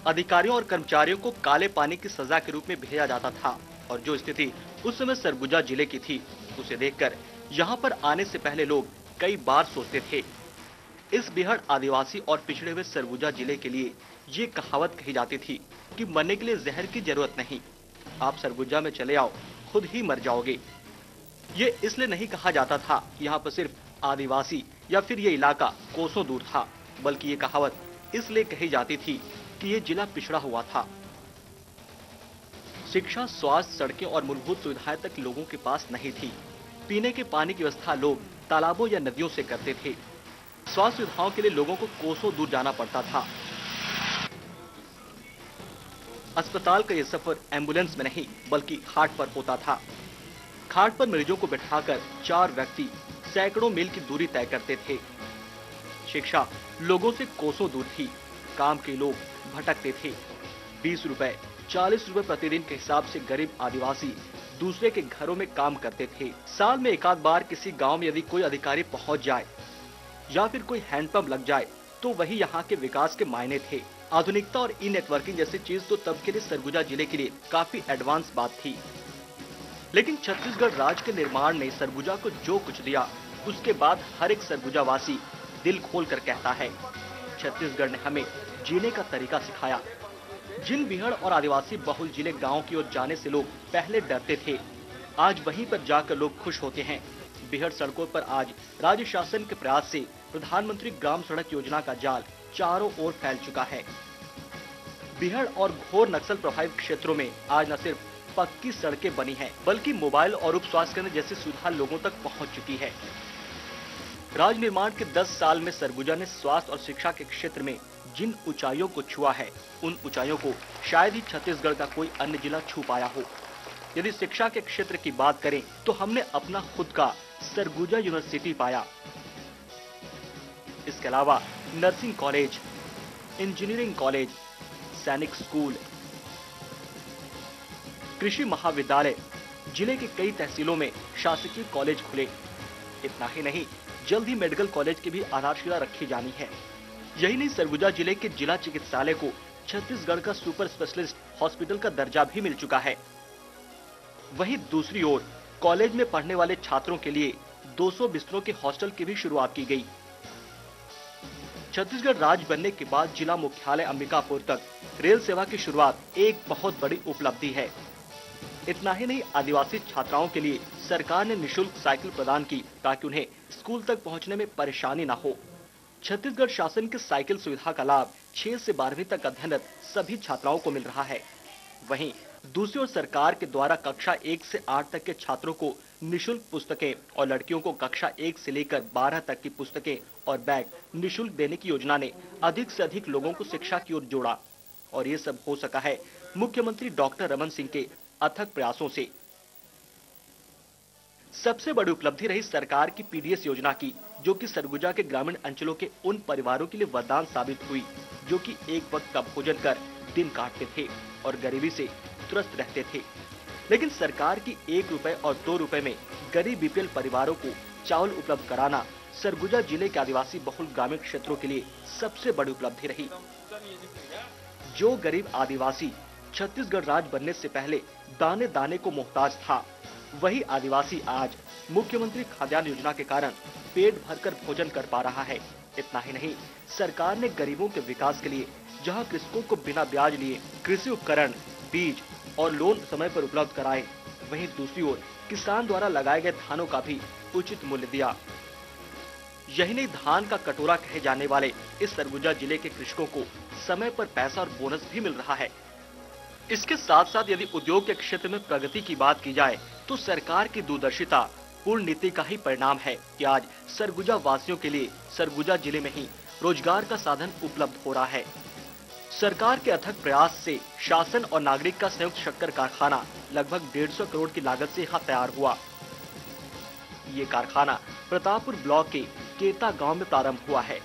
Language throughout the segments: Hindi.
अधिकारियों और कर्मचारियों को काले पानी की सजा के रूप में भेजा जाता था और जो स्थिति उस समय सरगुजा जिले की थी, उसे देखकर यहाँ पर आने से पहले लोग कई बार सोचते थे। इस बेहद आदिवासी और पिछड़े हुए सरगुजा जिले के लिए ये कहावत कही जाती थी कि मरने के लिए जहर की जरूरत नहीं, आप सरगुजा में चले आओ, खुद ही मर जाओगे। ये इसलिए नहीं कहा जाता था कि यहाँ पर सिर्फ आदिवासी या फिर ये इलाका कोसों दूर था, बल्कि ये कहावत इसलिए कही जाती थी कि ये जिला पिछड़ा हुआ था। शिक्षा, स्वास्थ्य, सड़कें और मूलभूत सुविधाएं तक लोगों के पास नहीं थी। पीने के पानी की व्यवस्था लोग तालाबों या नदियों से करते थे। स्वास्थ्य सुविधाओं के लिए लोगों को कोसों दूर जाना पड़ता था। अस्पताल का यह सफर एम्बुलेंस में नहीं बल्कि खाट पर होता था। खाट पर मरीजों को बैठाकर 4 व्यक्ति सैकड़ों मील की दूरी तय करते थे। शिक्षा लोगों से कोसों दूर थी। काम के लोग भटकते थे। 20 रुपए 40 रुपए प्रतिदिन के हिसाब से गरीब आदिवासी दूसरे के घरों में काम करते थे। साल में एक आध बार किसी गांव में यदि कोई अधिकारी पहुंच जाए या फिर कोई हैंडपंप लग जाए तो वही यहाँ के विकास के मायने थे। आधुनिकता और ई नेटवर्किंग जैसी चीज तो तब के लिए सरगुजा जिले के लिए काफी एडवांस बात थी। लेकिन छत्तीसगढ़ राज्य के निर्माण ने सरगुजा को जो कुछ दिया, उसके बाद हर एक सरगुजा वासी दिल खोल कर कहता है, छत्तीसगढ़ ने हमें जीने का तरीका सिखाया। जिन बीहड़ और आदिवासी बहुल जिले गांव की ओर जाने से लोग पहले डरते थे, आज वहीं पर जाकर लोग खुश होते हैं। बीहड़ सड़कों पर आज राज्य शासन के प्रयास से प्रधानमंत्री ग्राम सड़क योजना का जाल चारों ओर फैल चुका है। बीहड़ और घोर नक्सल प्रभावित क्षेत्रों में आज न सिर्फ पक्की सड़कें बनी हैं, बल्कि मोबाइल और उप स्वास्थ्य केंद्र जैसी सुविधा लोगों तक पहुंच चुकी है। राज्य निर्माण के 10 साल में सरगुजा ने स्वास्थ्य और शिक्षा के क्षेत्र में जिन ऊंचाइयों को छुआ है, उन ऊंचाइयों को शायद ही छत्तीसगढ़ का कोई अन्य जिला छू पाया हो। यदि शिक्षा के क्षेत्र की बात करें तो हमने अपना खुद का सरगुजा यूनिवर्सिटी पाया। इसके अलावा नर्सिंग कॉलेज, इंजीनियरिंग कॉलेज, सैनिक स्कूल, कृषि महाविद्यालय, जिले के कई तहसीलों में शासकीय कॉलेज खुले। इतना ही नहीं, जल्द ही मेडिकल कॉलेज की भी आधारशिला रखी जानी है। यही नहीं, सरगुजा जिले के जिला चिकित्सालय को छत्तीसगढ़ का सुपर स्पेशलिस्ट हॉस्पिटल का दर्जा भी मिल चुका है। वहीं दूसरी ओर कॉलेज में पढ़ने वाले छात्रों के लिए 200 बिस्तरों के हॉस्टल की भी शुरुआत की गई। छत्तीसगढ़ राज्य बनने के बाद जिला मुख्यालय अंबिकापुर तक रेल सेवा की शुरुआत एक बहुत बड़ी उपलब्धि है। इतना ही नहीं, आदिवासी छात्राओं के लिए सरकार ने निःशुल्क साइकिल प्रदान की ताकि उन्हें स्कूल तक पहुंचने में परेशानी न हो। छत्तीसगढ़ शासन की साइकिल सुविधा का लाभ 6 से 12वीं तक अध्ययनरत सभी छात्राओं को मिल रहा है। वहीं दूसरी ओर सरकार के द्वारा कक्षा 1 से 8 तक के छात्रों को निःशुल्क पुस्तकें और लड़कियों को कक्षा 1 से लेकर 12 तक की पुस्तकें और बैग निःशुल्क देने की योजना ने अधिक से अधिक लोगों को शिक्षा की ओर जोड़ा। और ये सब हो सका है मुख्यमंत्री डॉक्टर रमन सिंह के अथक प्रयासों से। सबसे बड़ी उपलब्धि रही सरकार की पीडीएस योजना की, जो कि सरगुजा के ग्रामीण अंचलों के उन परिवारों के लिए वरदान साबित हुई जो कि एक वक्त का भोजन कर दिन काटते थे और गरीबी से त्रस्त रहते थे। लेकिन सरकार की 1 रुपए और 2 रुपए में गरीब बीपीएल परिवारों को चावल उपलब्ध कराना सरगुजा जिले के आदिवासी बहुल ग्रामीण क्षेत्रों के लिए सबसे बड़ी उपलब्धि रही। जो गरीब आदिवासी छत्तीसगढ़ राज्य बनने से पहले दाने दाने को मोहताज था, वही आदिवासी आज मुख्यमंत्री खाद्यान्न योजना के कारण पेट भरकर भोजन कर पा रहा है। इतना ही नहीं, सरकार ने गरीबों के विकास के लिए जहां कृषकों को बिना ब्याज लिए कृषि उपकरण, बीज और लोन समय पर उपलब्ध कराए, वहीं दूसरी ओर किसान द्वारा लगाए गए धानों का भी उचित मूल्य दिया। यही नहीं, धान का कटोरा कहे जाने वाले इस सरगुजा जिले के कृषकों को समय पर पैसा और बोनस भी मिल रहा है। इसके साथ साथ यदि उद्योग के क्षेत्र में प्रगति की बात की जाए तो सरकार की दूरदर्शिता पूर्ण नीति का ही परिणाम है कि आज सरगुजा वासियों के लिए सरगुजा जिले में ही रोजगार का साधन उपलब्ध हो रहा है। सरकार के अथक प्रयास से शासन और नागरिक का संयुक्त शक्कर कारखाना लगभग 150 करोड़ की लागत से यहाँ तैयार हुआ। ये कारखाना प्रतापपुर ब्लॉक के केता गांव में प्रारंभ हुआ है।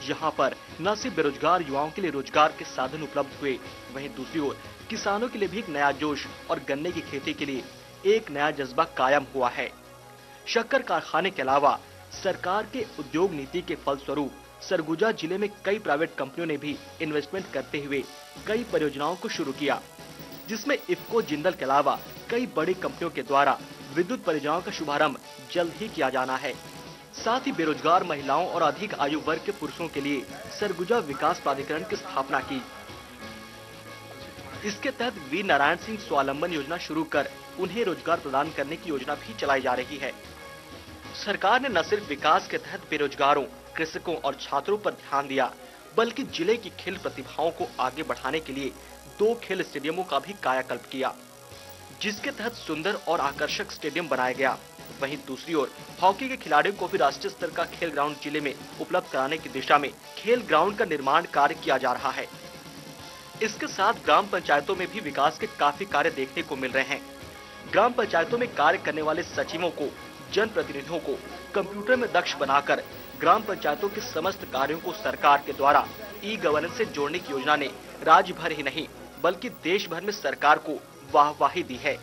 यहाँ पर न सिर्फ बेरोजगार युवाओं के लिए रोजगार के साधन उपलब्ध हुए, वहीं दूसरी ओर किसानों के लिए भी एक नया जोश और गन्ने की खेती के लिए एक नया जज्बा कायम हुआ है। शक्कर कारखाने के अलावा सरकार के उद्योग नीति के फलस्वरूप सरगुजा जिले में कई प्राइवेट कंपनियों ने भी इन्वेस्टमेंट करते हुए कई परियोजनाओं को शुरू किया, जिसमें इफ्को जिंदल के अलावा कई बड़ी कंपनियों के द्वारा विद्युत परियोजनाओं का शुभारंभ जल्द ही किया जाना है। साथ ही बेरोजगार महिलाओं और अधिक आयु वर्ग के पुरुषों के लिए सरगुजा विकास प्राधिकरण की स्थापना की। इसके तहत वीर नारायण सिंह स्वावलंबन योजना शुरू कर उन्हें रोजगार प्रदान करने की योजना भी चलाई जा रही है। सरकार ने न सिर्फ विकास के तहत बेरोजगारों, कृषकों और छात्रों पर ध्यान दिया, बल्कि जिले की खेल प्रतिभाओं को आगे बढ़ाने के लिए 2 खेल स्टेडियमों का भी कायाकल्प किया, जिसके तहत सुंदर और आकर्षक स्टेडियम बनाया गया। वहीं दूसरी ओर हॉकी के खिलाड़ियों को भी राष्ट्रीय स्तर का खेल ग्राउंड जिले में उपलब्ध कराने की दिशा में खेल ग्राउंड का निर्माण कार्य किया जा रहा है। इसके साथ ग्राम पंचायतों में भी विकास के काफी कार्य देखने को मिल रहे हैं। ग्राम पंचायतों में कार्य करने वाले सचिवों को, जनप्रतिनिधियों को कंप्यूटर में दक्ष बनाकर ग्राम पंचायतों के समस्त कार्यों को सरकार के द्वारा ई-गवर्नेंस से जोड़ने की योजना ने राज्य भर ही नहीं बल्कि देश भर में सरकार को वाहवाही दी है।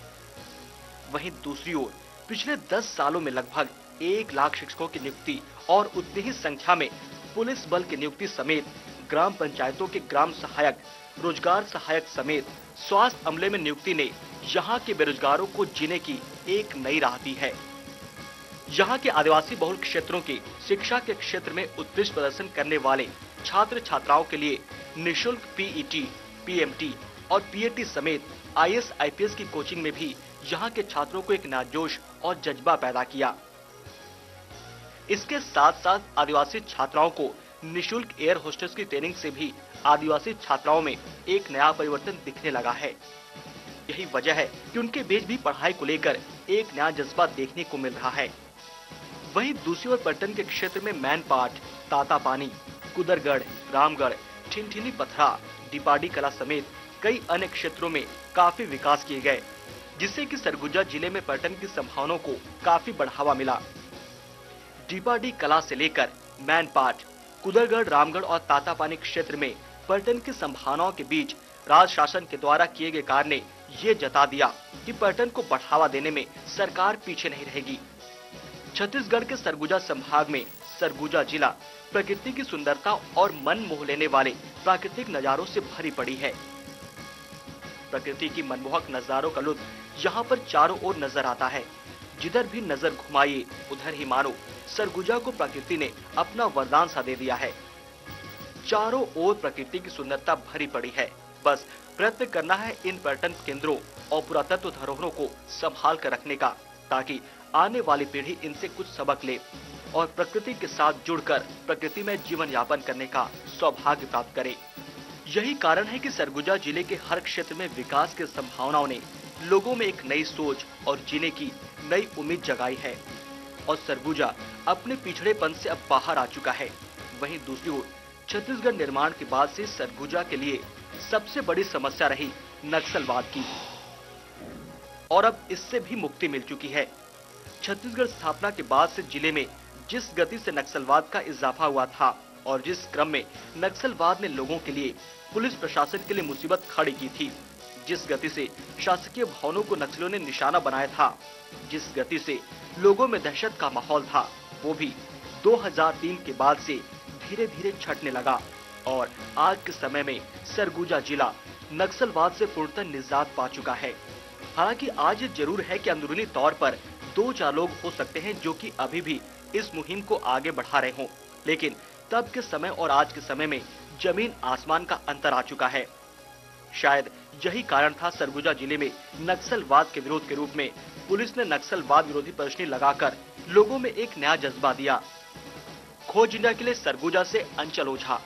वहीं दूसरी ओर पिछले 10 सालों में लगभग 1 लाख शिक्षकों की नियुक्ति और उतनी ही संख्या में पुलिस बल की नियुक्ति समेत ग्राम पंचायतों के ग्राम सहायक, रोजगार सहायक समेत स्वास्थ्य अमले में नियुक्ति ने यहाँ के बेरोजगारों को जीने की एक नई राह दी है। यहाँ के आदिवासी बहुल क्षेत्रों की शिक्षा के क्षेत्र में उत्कृष्ट प्रदर्शन करने वाले छात्र छात्राओं के लिए निःशुल्क पीईटी, पीएमटी और पीएटी समेत आईएएस, आईपीएस की कोचिंग में भी यहाँ के छात्रों को एक नया जोश और जज्बा पैदा किया। इसके साथ साथ आदिवासी छात्राओं को निःशुल्क एयर होस्टेस की ट्रेनिंग से भी आदिवासी छात्राओं में एक नया परिवर्तन दिखने लगा है। यही वजह है कि उनके बीच भी पढ़ाई को लेकर एक नया जज्बा देखने को मिल रहा है। वहीं दूसरी ओर पर्यटन के क्षेत्र में मैनपाट, तातापानी, कुदरगढ़, रामगढ़, ठिनठिनी पथरा, डिपाडी कला समेत कई अन्य क्षेत्रों में काफी विकास किए गए, जिससे कि सरगुजा जिले में पर्यटन की संभावनाओं को काफी बढ़ावा मिला। डिपाडी कला से लेकर मैनपाट, कुदरगढ़, रामगढ़ और तातापानी क्षेत्र में पर्यटन की संभावनाओं के बीच राज्य शासन के द्वारा किए गए कार्य ने ये जता दिया कि पर्यटन को बढ़ावा देने में सरकार पीछे नहीं रहेगी। छत्तीसगढ़ के सरगुजा संभाग में सरगुजा जिला प्रकृति की सुंदरता और मन मोह लेने वाले प्राकृतिक नजारों से भरी पड़ी है। प्रकृति की मनमोहक नजारों का लुत्फ यहाँ पर चारों ओर नजर आता है। जिधर भी नजर घुमाइए उधर ही मानो सरगुजा को प्रकृति ने अपना वरदान सा दे दिया है। चारों ओर प्रकृति की सुंदरता भरी पड़ी है। बस प्रयत्न करना है इन पर्यटन केंद्रों और पुरातत्व धरोहरों को संभाल कर रखने का, ताकि आने वाली पीढ़ी इनसे कुछ सबक ले और प्रकृति के साथ जुड़कर प्रकृति में जीवन यापन करने का सौभाग्य प्राप्त करे। यही कारण है कि सरगुजा जिले के हर क्षेत्र में विकास की संभावनाओं ने लोगों में एक नई सोच और जीने की नई उम्मीद जगाई है और सरगुजा अपने पिछड़ेपन से अब बाहर आ चुका है। वहीं दूसरी ओर छत्तीसगढ़ निर्माण के बाद से सरगुजा के लिए सबसे बड़ी समस्या रही नक्सलवाद की और अब इससे भी मुक्ति मिल चुकी है। छत्तीसगढ़ स्थापना के बाद से जिले में जिस गति से नक्सलवाद का इजाफा हुआ था और जिस क्रम में नक्सलवाद ने लोगों के लिए, पुलिस प्रशासन के लिए मुसीबत खड़ी की थी, जिस गति से शासकीय भवनों को नक्सलियों ने निशाना बनाया था, जिस गति से लोगों में दहशत का माहौल था, वो भी 2003 के बाद से धीरे धीरे छटने लगा और आज के समय में सरगुजा जिला नक्सलवाद से पूर्णतः निजात पा चुका है। हालांकि आज ये जरूर है कि अंदरूनी तौर पर 2-4 लोग हो सकते हैं जो कि अभी भी इस मुहिम को आगे बढ़ा रहे हों, लेकिन तब के समय और आज के समय में जमीन आसमान का अंतर आ चुका है। शायद यही कारण था सरगुजा जिले में नक्सलवाद के विरोध के रूप में पुलिस ने नक्सलवाद विरोधी प्रदर्शनी लगाकर लोगों में एक नया जज्बा दिया। खोज इंडिया के लिए सरगुजा से अंचल ओझा।